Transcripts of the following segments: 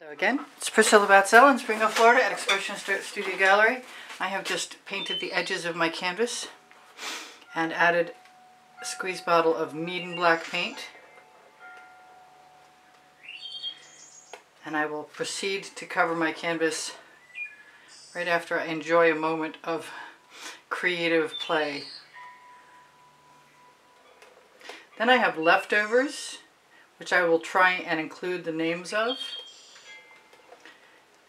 Hello again, it's Priscilla Batzell in Springfield, Florida at Expression Studio Gallery. I have just painted the edges of my canvas and added a squeeze bottle of Mead & Black paint. And I will proceed to cover my canvas right after I enjoy a moment of creative play. Then I have leftovers, which I will try and include the names of.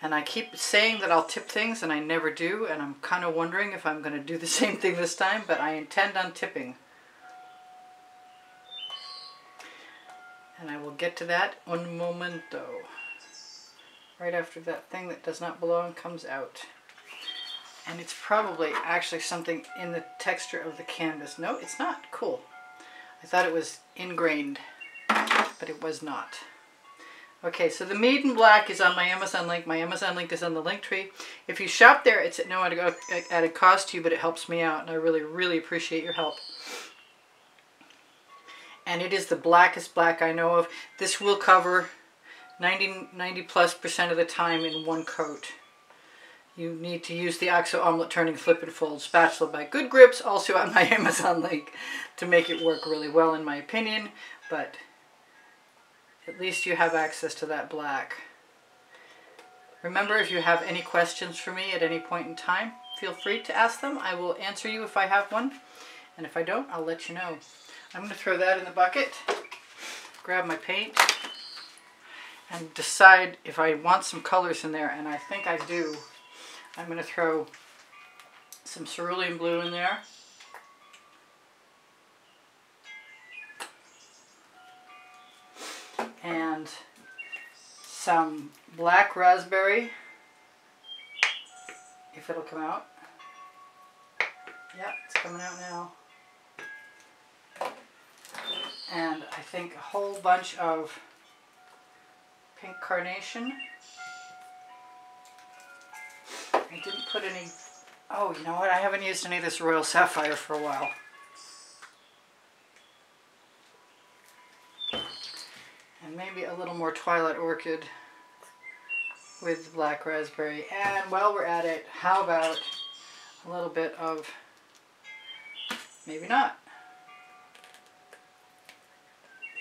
And I keep saying that I'll tip things and I never do, and I'm kind of wondering if I'm going to do the same thing this time, but I intend on tipping. And I will get to that un momento, right after that thing that does not belong comes out. And it's probably actually something in the texture of the canvas. No, it's not. Cool. I thought it was ingrained, but it was not. Okay, so the Mead & Black is on my Amazon link. My Amazon link is on the link tree. If you shop there, it's at no added cost to you, but it helps me out, and I really, really appreciate your help. And it is the blackest black I know of. This will cover 90+% of the time in one coat. You need to use the OXO Omelette Turning Flip and Fold spatula by Good Grips, also on my Amazon link, to make it work really well in my opinion, but at least you have access to that black. Remember, if you have any questions for me at any point in time, feel free to ask them. I will answer you if I have one, and if I don't, I'll let you know. I'm going to throw that in the bucket, grab my paint, and decide if I want some colors in there, and I think I do. I'm going to throw some Cerulean blue in there. And some black raspberry, if it'll come out. Yeah, it's coming out now. And I think a whole bunch of pink carnation. I didn't put any, oh, you know what, I haven't used any of this Royal Sapphire for a while. And maybe a little more Twilight Orchid with black raspberry. And while we're at it, how about a little bit of, maybe not.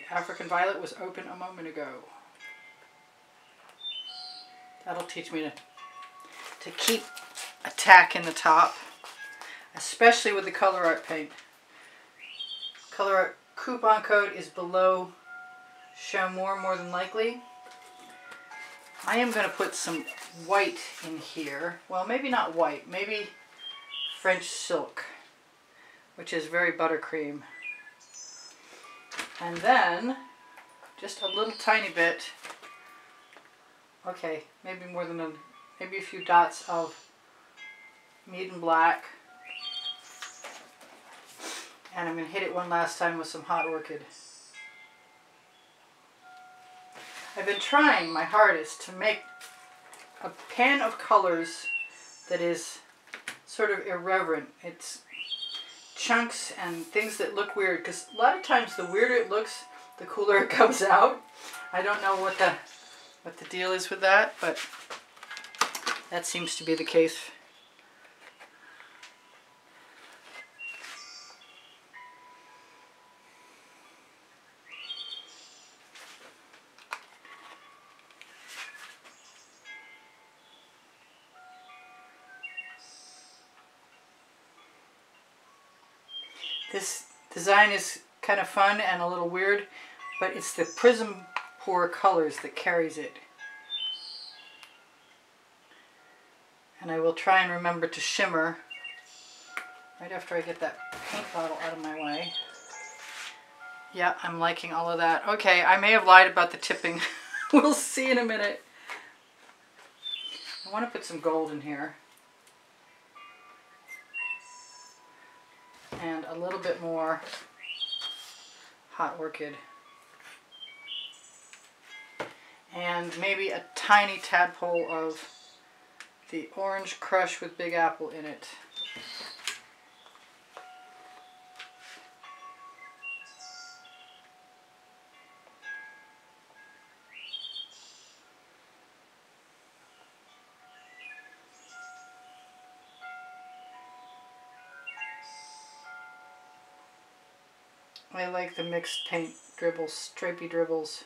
The African Violet was open a moment ago. That'll teach me to keep a tack in the top, especially with the Colour Arte paint. Colour Arte coupon code is below Show more than likely. I am going to put some white in here. Well, maybe not white, maybe French silk, which is very buttercream. And then just a little tiny bit, okay, maybe more than maybe a few dots of Mead & Black. And I'm going to hit it one last time with some Hot Orchid. I've been trying my hardest to make a pan of colors that is sort of irreverent. It's chunks and things that look weird, because a lot of times the weirder it looks, the cooler it comes out. I don't know what the deal is with that, but that seems to be the case. This design is kind of fun and a little weird, but it's the Prizm Pour colors that carries it. And I will try and remember to shimmer right after I get that paint bottle out of my way. Yeah, I'm liking all of that. Okay, I may have lied about the tipping. We'll see in a minute. I want to put some gold in here. And a little bit more Hot Orchid. And maybe a tiny tadpole of the Orange Crush with Big Apple in it. I like the mixed paint dribbles, stripy dribbles.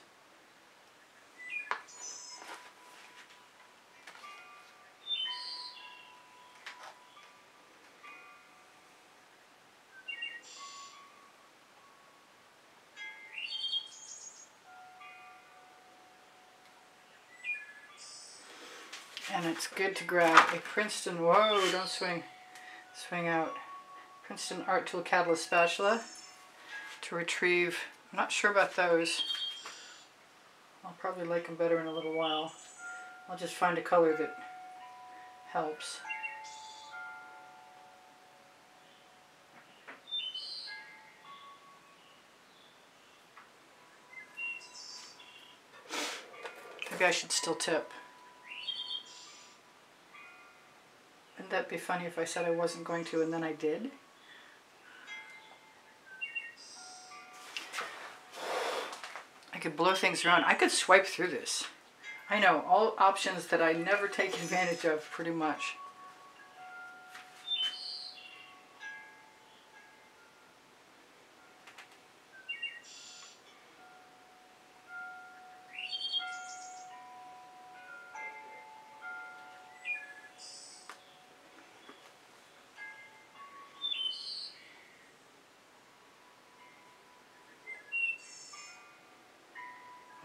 And it's good to grab a Princeton, whoa, don't swing out, Princeton Art Tool Catalyst spatula to retrieve, I'm not sure about those. I'll probably like them better in a little while. I'll just find a color that helps. Maybe I should still tip. Wouldn't that be funny if I said I wasn't going to and then I did? I could blow things around. I could swipe through this. I know, all options that I never take advantage of pretty much.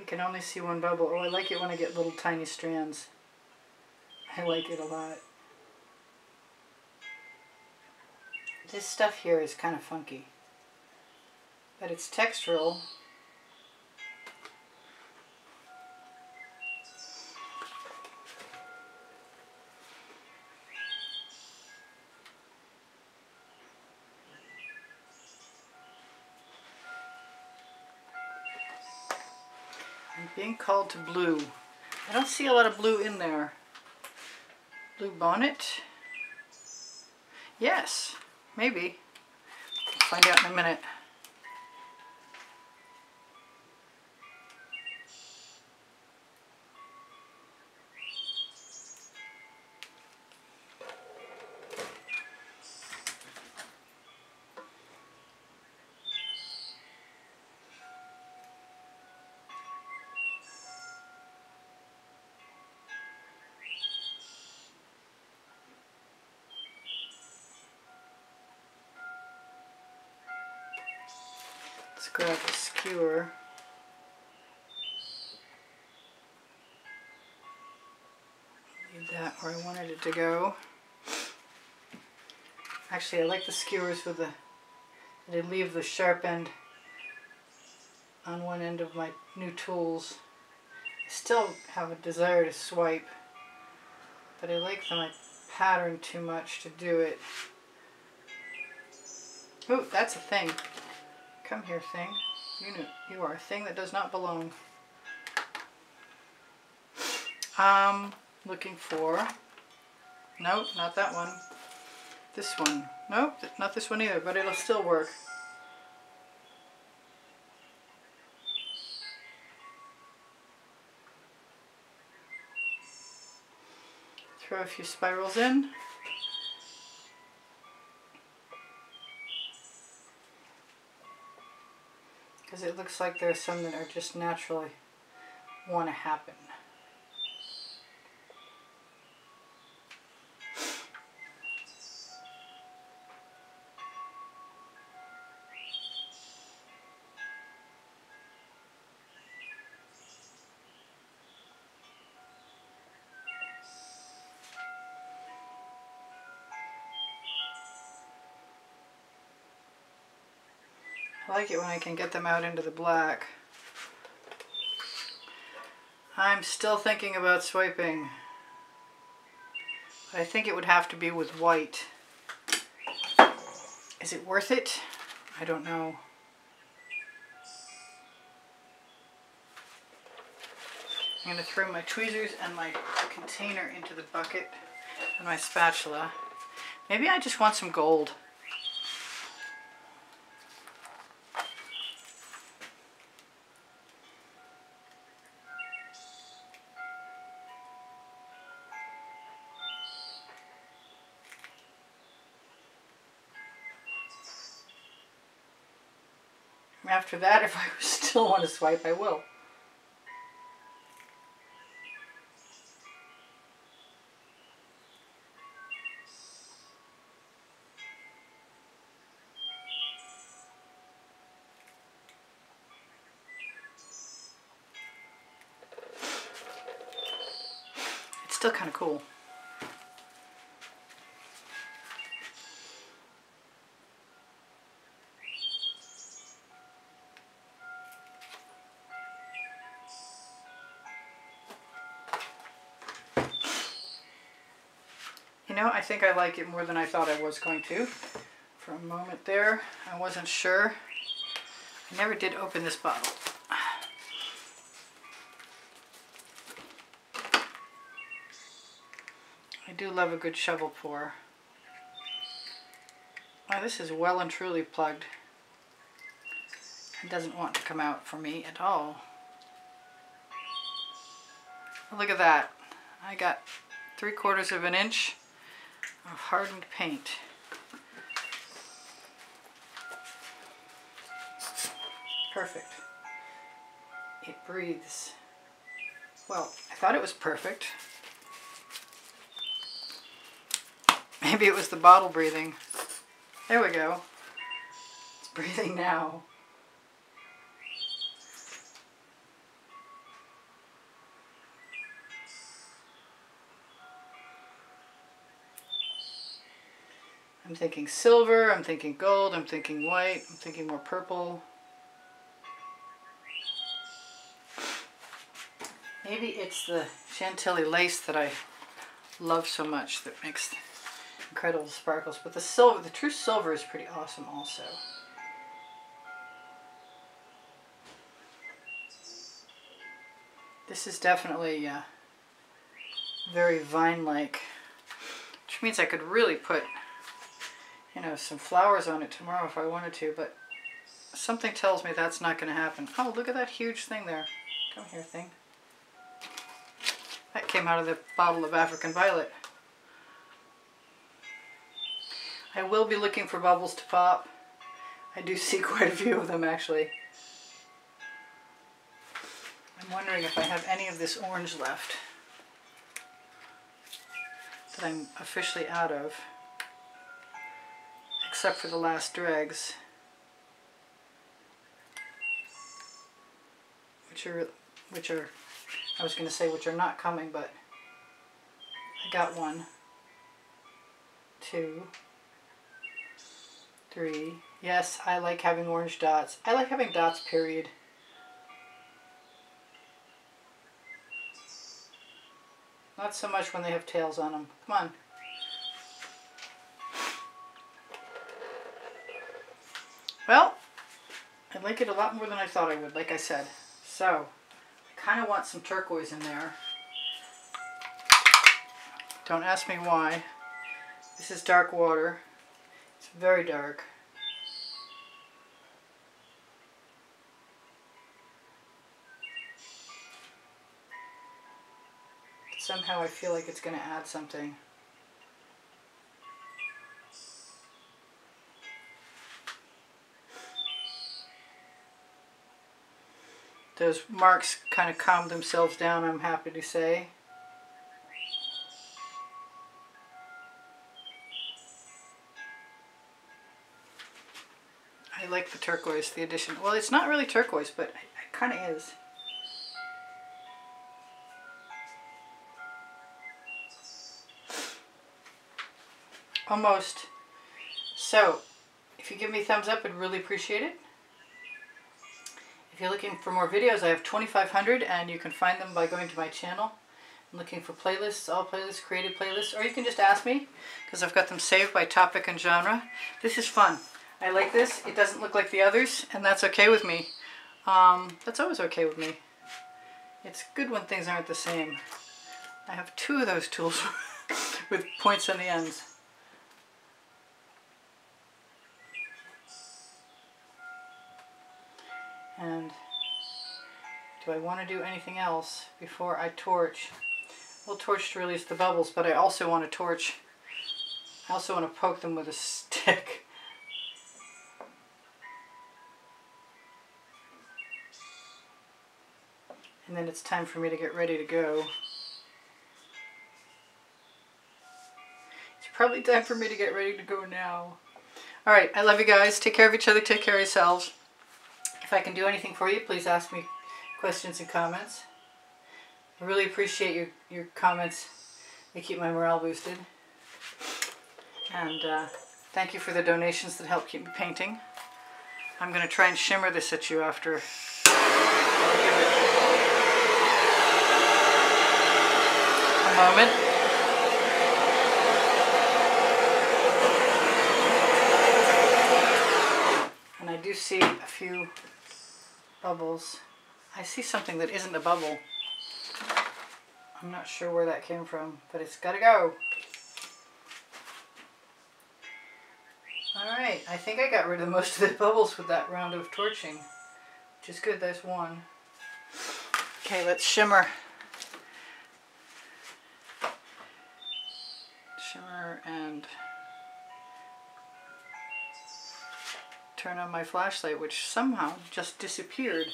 I can only see one bubble. Oh, I like it when I get little tiny strands. I like it a lot. This stuff here is kind of funky, but it's textural. I'm being called to blue. I don't see a lot of blue in there. Blue bonnet? Yes, maybe. I'll find out in a minute. Let's grab the skewer. Leave that where I wanted it to go. Actually, I like the skewers with they leave the sharp end on one end of my new tools. I still have a desire to swipe, but I like that I pattern too much to do it. Oh, that's a thing. Come here, thing. You are a thing that does not belong. Looking for, nope, not that one. This one. Nope, not this one either, but it'll still work. Throw a few spirals in. Because it looks like there's some that are just naturally want to happen. I like it when I can get them out into the black. I'm still thinking about swiping. But I think it would have to be with white. Is it worth it? I don't know. I'm going to throw my tweezers and my container into the bucket and my spatula. Maybe I just want some gold. After that, if I still want to swipe, I will. It's still kind of cool. You know, I think I like it more than I thought I was going to. For a moment there, I wasn't sure. I never did open this bottle. I do love a good shovel pour. Wow, this is well and truly plugged. It doesn't want to come out for me at all. Look at that. I got 3/4 of an inch of hardened paint. Perfect. It breathes. Well, I thought it was perfect. Maybe it was the bottle breathing. There we go. It's breathing now. I'm thinking silver, I'm thinking gold, I'm thinking white, I'm thinking more purple. Maybe it's the Chantilly lace that I love so much that makes incredible sparkles. But the silver, the true silver is pretty awesome also. This is definitely very vine-like, which means I could really put, you know, some flowers on it tomorrow if I wanted to, but something tells me that's not going to happen. Oh, look at that huge thing there. Come here, thing. That came out of the bottle of African Violet. I will be looking for bubbles to pop. I do see quite a few of them actually. I'm wondering if I have any of this orange left that I'm officially out of, except for the last dregs, which are I was going to say which are not coming, but I got 1, 2, 3. Yes, I like having orange dots. I like having dots, period. Not so much when they have tails on them. Come on. Well, I like it a lot more than I thought I would, like I said. So, I kind of want some turquoise in there. Don't ask me why. This is dark water. It's very dark. Somehow I feel like it's going to add something. Those marks kind of calmed themselves down, I'm happy to say. I like the turquoise, the addition. Well, it's not really turquoise, but it kind of is. Almost. So, if you give me a thumbs up, I'd really appreciate it. If you're looking for more videos, I have 2,500 and you can find them by going to my channel. I'm looking for playlists, all playlists, created playlists, or you can just ask me because I've got them saved by topic and genre. This is fun. I like this. It doesn't look like the others, and that's okay with me. That's always okay with me. It's good when things aren't the same. I have 2 of those tools with points on the ends. And do I want to do anything else before I torch? We'll torch to release the bubbles, but I also want to torch. I also want to poke them with a stick. then it's time for me to get ready to go. It's probably time for me to get ready to go now. Alright, I love you guys. Take care of each other. Take care of yourselves. If I can do anything for you, please ask me questions and comments. I really appreciate your comments. They keep my morale boosted. And thank you for the donations that help keep me painting. I'm going to try and shimmer this at you after. I'll give it a moment. And I do see a few bubbles. I see something that isn't a bubble. I'm not sure where that came from, but it's got to go. Alright, I think I got rid of most of the bubbles with that round of torching, which is good. There's one. Okay, let's shimmer. Shimmer and turn on my flashlight, which somehow just disappeared.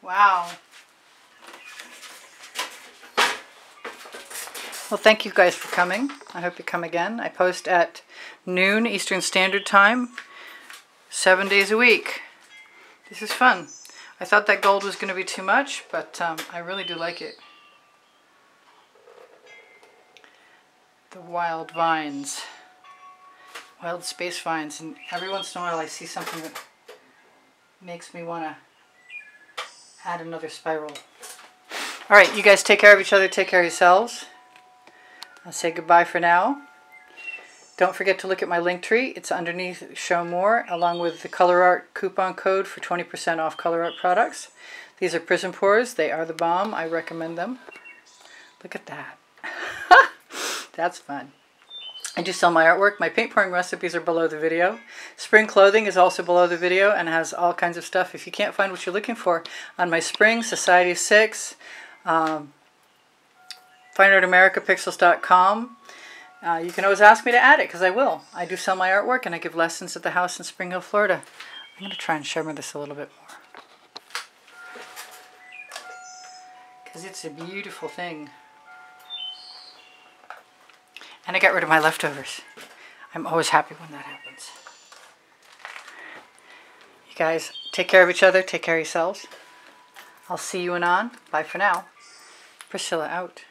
Wow. Well, thank you guys for coming. I hope you come again. I post at noon Eastern Standard Time, 7 days a week. This is fun. I thought that gold was going to be too much, but I really do like it. The wild vines. Wild space vines. And every once in a while I see something that makes me want to add another spiral. Alright, you guys take care of each other. Take care of yourselves. I'll say goodbye for now. Don't forget to look at my link tree. It's underneath Show More, along with the Colour Arte coupon code for 20% off Colour Arte products. These are Prizm Pours. They are the bomb. I recommend them. Look at that. That's fun. I do sell my artwork. My paint pouring recipes are below the video. Spring clothing is also below the video and has all kinds of stuff. If you can't find what you're looking for on my Spring, Society of 6, FineArtAmericaPixels.com. You can always ask me to add it, because I will. I do sell my artwork, and I give lessons at the house in Spring Hill, Florida. I'm going to try and shimmer this a little bit more, because it's a beautiful thing. And I got rid of my leftovers. I'm always happy when that happens. You guys, take care of each other. Take care of yourselves. I'll see you anon. Bye for now. Priscilla out.